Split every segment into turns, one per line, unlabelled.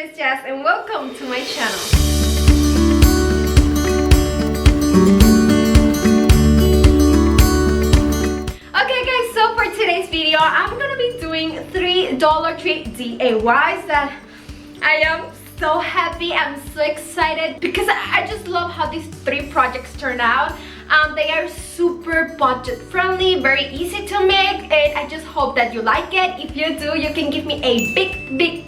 is Jazz and welcome to my channel. Okay guys, so for today's video I'm gonna be doing 3 Dollar Tree DIYs that I am so happy. I'm so excited because I just love how these 3 projects turned out. They are super budget friendly, very easy to make, and I just hope that you like it. If you do, you can give me a big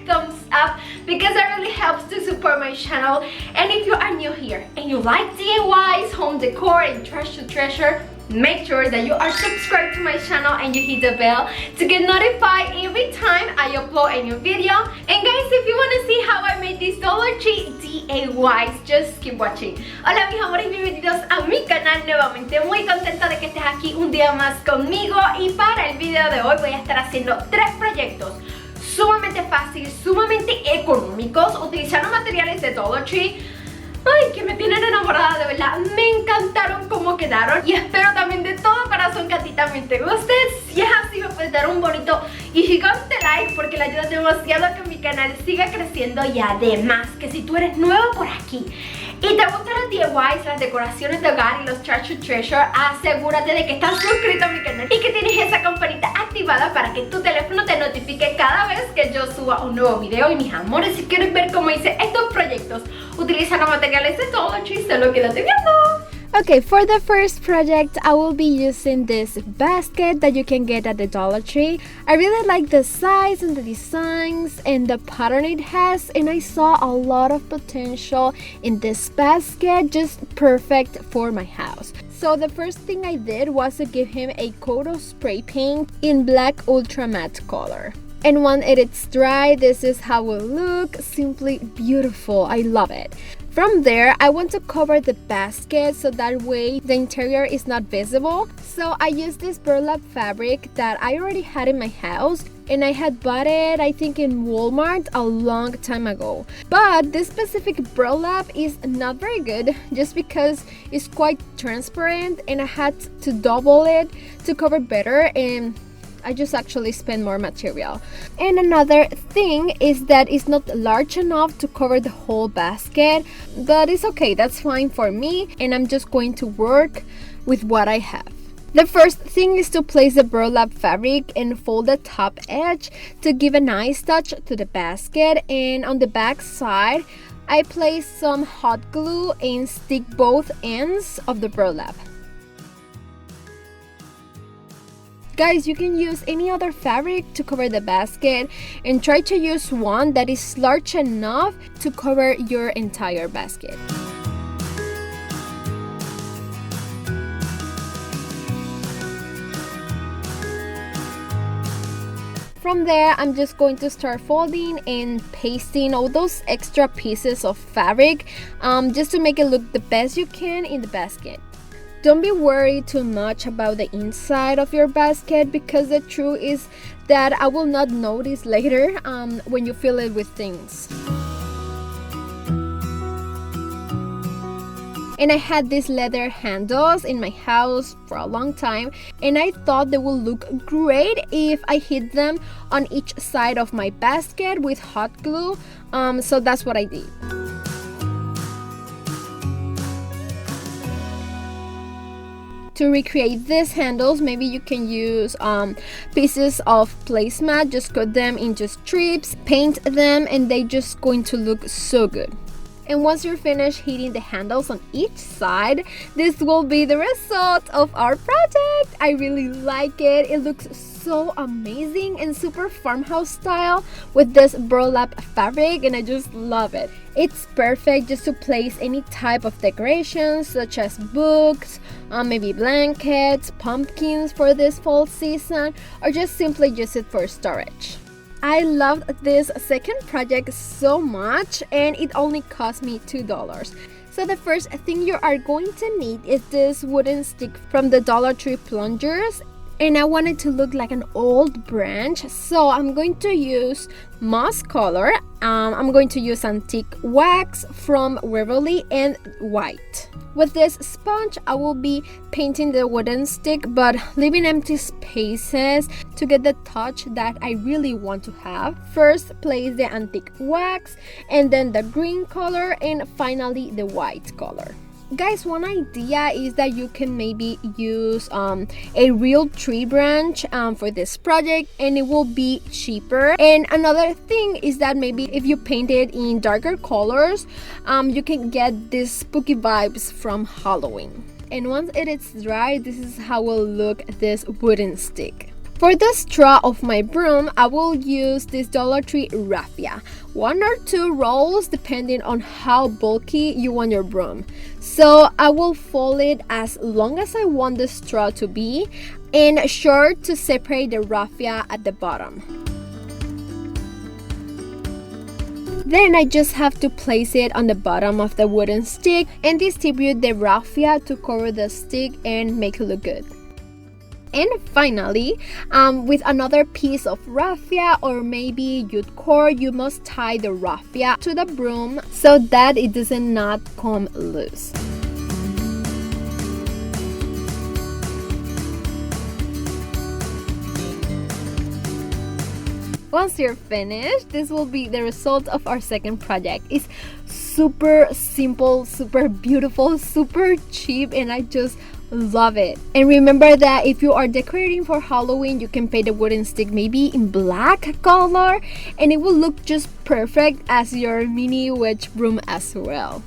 thumbs up because that really helps to support my channel. And if you are new here and you like DIYs, home decor, and trash to treasure, make sure that you are subscribed to my channel and you hit the bell to get notified every time I upload a new video. And guys, if you want to see how I made these Dollar Tree DIYs, just keep watching. Hola mis amores, bienvenidos a mi canal nuevamente. Muy contenta de que estés aquí un día más conmigo, y para el video de hoy voy a estar haciendo 3 proyectos sumamente fáciles, sumamente económicos, utilizando materiales de Dollar Tree. Ay, que me tienen enamorada, de verdad. Me encantaron cómo quedaron y espero también de todo corazón que a ti también te guste. Si es así, me puedes dar un bonito y gigante like porque le ayuda demasiado a que mi canal siga creciendo. Y además, que si tú eres nuevo por aquí y te gustan los DIYs, las decoraciones de hogar y los trash to treasure, asegúrate de que estás suscrito a mi canal y que tienes esa campanita activada para que tu teléfono te notifique cada vez que yo suba un nuevo video. Y mis amores, si quieres ver cómo hice estos proyectos utilizando materiales de Dollar Tree, solo quédate viendo.
Okay, for the first project, I will be using this basket that you can get at the Dollar Tree. I really like the size and the designs and the pattern it has, and I saw a lot of potential in this basket, just perfect for my house. So the first thing I did was to give him a coat of spray paint in black ultra matte color. And when it is dry, this is how it will look. Simply beautiful. I love it. From there, I want to cover the basket so that way the interior is not visible. So I used this burlap fabric that I already had in my house, and I had bought it, I think, in Walmart a long time ago. But this specific burlap is not very good just because it's quite transparent, and I had to double it to cover better, and I just actually spent more material. And another thing is that it's not large enough to cover the whole basket, but it's okay, that's fine for me, and I'm just going to work with what I have. The first thing is to place the burlap fabric and fold the top edge to give a nice touch to the basket, and on the back side I place some hot glue and stick both ends of the burlap. Guys, you can use any other fabric to cover the basket, and try to use one that is large enough to cover your entire basket. From there, I'm just going to start folding and pasting all those extra pieces of fabric just to make it look the best you can in the basket. Don't be worried too much about the inside of your basket, because the truth is that I will not notice later when you fill it with things. And I had these leather handles in my house for a long time, and I thought they would look great if I hid them on each side of my basket with hot glue, so that's what I did. To recreate these handles, maybe you can use pieces of placemat, just cut them into strips, paint them, and they just going to look so good. And once you're finished hitting the handles on each side, this will be the result of our project. I really like it. It looks so amazing and super farmhouse style with this burlap fabric, and I just love it. It's perfect just to place any type of decorations such as books, maybe blankets, pumpkins for this fall season, or just simply use it for storage. I loved this second project so much, and it only cost me $2. So the first thing you are going to need is this wooden stick from the Dollar Tree plungers, and I want it to look like an old branch, so I'm going to use moss color. I'm going to use antique wax from Waverly and white. With this sponge, I will be painting the wooden stick, but leaving empty spaces to get the touch that I really want to have. First, place the antique wax, and then the green color, and finally the white color. Guys, one idea is that you can maybe use a real tree branch for this project, and it will be cheaper. And another thing is that maybe if you paint it in darker colors, you can get these spooky vibes from Halloween. And once it is dry, this is how will look this wooden stick. For the straw of my broom, I will use this Dollar Tree raffia. 1 or 2 rolls depending on how bulky you want your broom. So I will fold it as long as I want the straw to be, and short to separate the raffia at the bottom. Then I just have to place it on the bottom of the wooden stick and distribute the raffia to cover the stick and make it look good. And finally, with another piece of raffia or maybe jute cord, you must tie the raffia to the broom so that it does not come loose. Once you're finished, this will be the result of our second project. It's super simple, super beautiful, super cheap, and I just love it. And remember that if you are decorating for Halloween, you can paint the wooden stick maybe in black color, and it will look just perfect as your mini witch broom as well.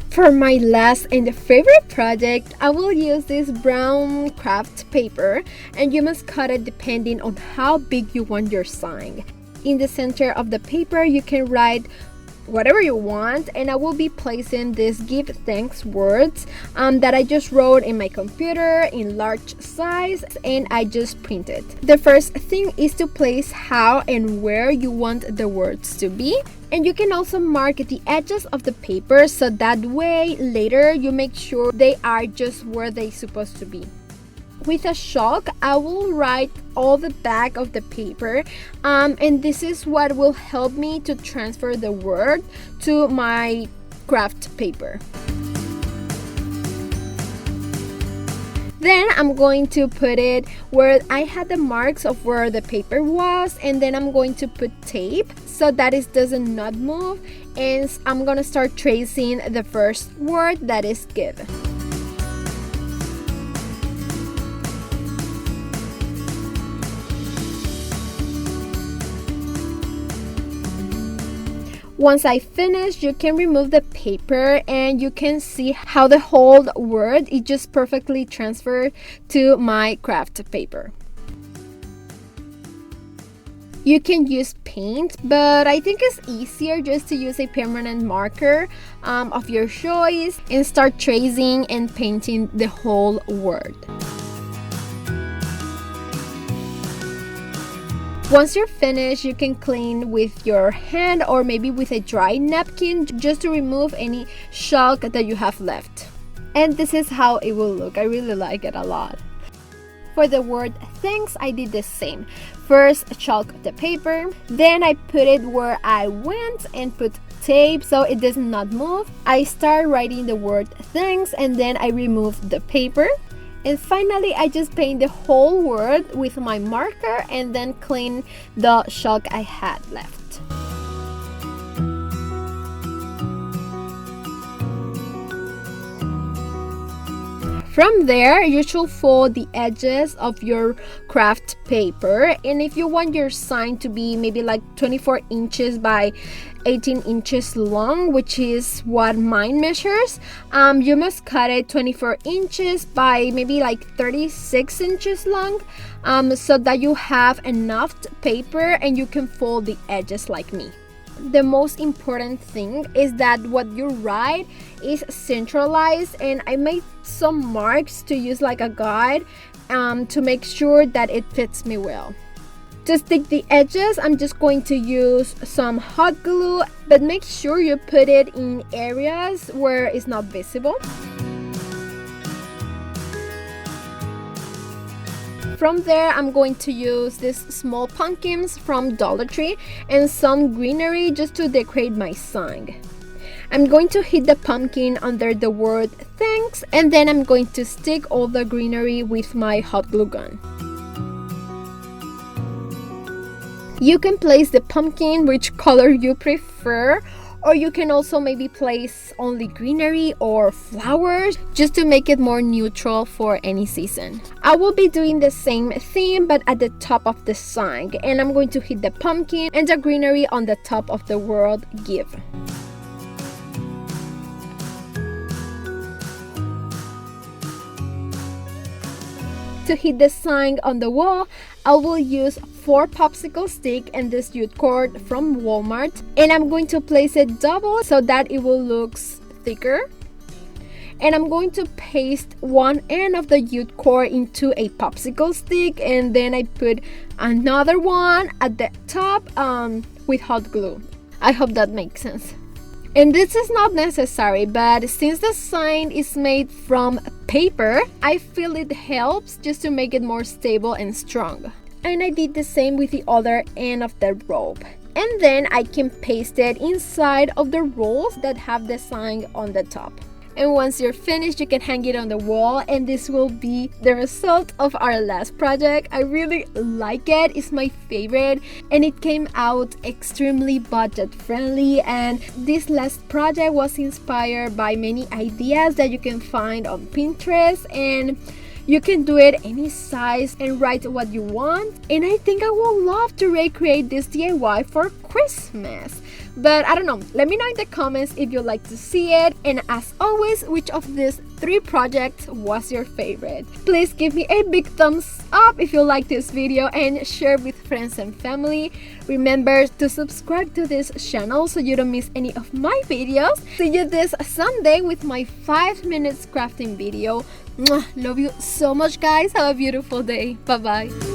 For my last and favorite project, I will use this brown craft paper, and you must cut it depending on how big you want your sign. In the center of the paper, you can write whatever you want, and I will be placing these give thanks words that I just wrote in my computer in large size, and I just printed. The first thing is to place how and where you want the words to be, and you can also mark the edges of the paper so that way later you make sure they are just where they're supposed to be. With a chalk, I will write all the back of the paper, and this is what will help me to transfer the word to my craft paper. Then I'm going to put it where I had the marks of where the paper was, and then I'm going to put tape so that it doesn't not move, and I'm gonna start tracing the first word, that is give. Once I finish, you can remove the paper and you can see how the whole word is just perfectly transferred to my craft paper. You can use paint, but I think it's easier just to use a permanent marker of your choice and start tracing and painting the whole word. Once you're finished, you can clean with your hand or maybe with a dry napkin just to remove any chalk that you have left. And this is how it will look. I really like it a lot. For the word thanks, I did the same. First, chalk the paper, then I put it where I went and put tape so it does not move. I start writing the word thanks and then I remove the paper. And finally, I just paint the whole word with my marker and then clean the chalk I had left. From there, you should fold the edges of your craft paper, and if you want your sign to be maybe like 24 inches by 18 inches long, which is what mine measures, you must cut it 24 inches by maybe like 36 inches long, so that you have enough paper and you can fold the edges like me. The most important thing is that what you write is centralized, and I made some marks to use like a guide to make sure that it fits me well. To stick the edges, I'm just going to use some hot glue, but make sure you put it in areas where it's not visible. From there, I'm going to use these small pumpkins from Dollar Tree and some greenery just to decorate my sign. I'm going to hit the pumpkin under the word thanks, and then I'm going to stick all the greenery with my hot glue gun. You can place the pumpkin which color you prefer, or you can also maybe place only greenery or flowers just to make it more neutral for any season. I will be doing the same theme but at the top of the sign, and I'm going to hit the pumpkin and the greenery on the top of the word give. To hit the sign on the wall, I will use 4 popsicle stick and this jute cord from Walmart, and I'm going to place it double so that it will look thicker. And I'm going to paste one end of the jute cord into a popsicle stick, and then I put another one at the top with hot glue. I hope that makes sense. And this is not necessary, but since the sign is made from paper, I feel it helps just to make it more stable and strong. And I did the same with the other end of the rope. And then I can paste it inside of the rolls that have the sign on the top. And once you're finished, you can hang it on the wall, and this will be the result of our last project. I really like it. It's my favorite, and it came out extremely budget friendly. And this last project was inspired by many ideas that you can find on Pinterest, and you can do it any size and write what you want. And I think I would love to recreate this DIY for Christmas. But I don't know, let me know in the comments if you'd like to see it. And as always, which of these 3 projects was your favorite? Please give me a big thumbs up if you like this video and share with friends and family. Remember to subscribe to this channel so you don't miss any of my videos. See you this Sunday with my 5 minutes crafting video. Mwah, love you so much, guys. Have a beautiful day. Bye bye.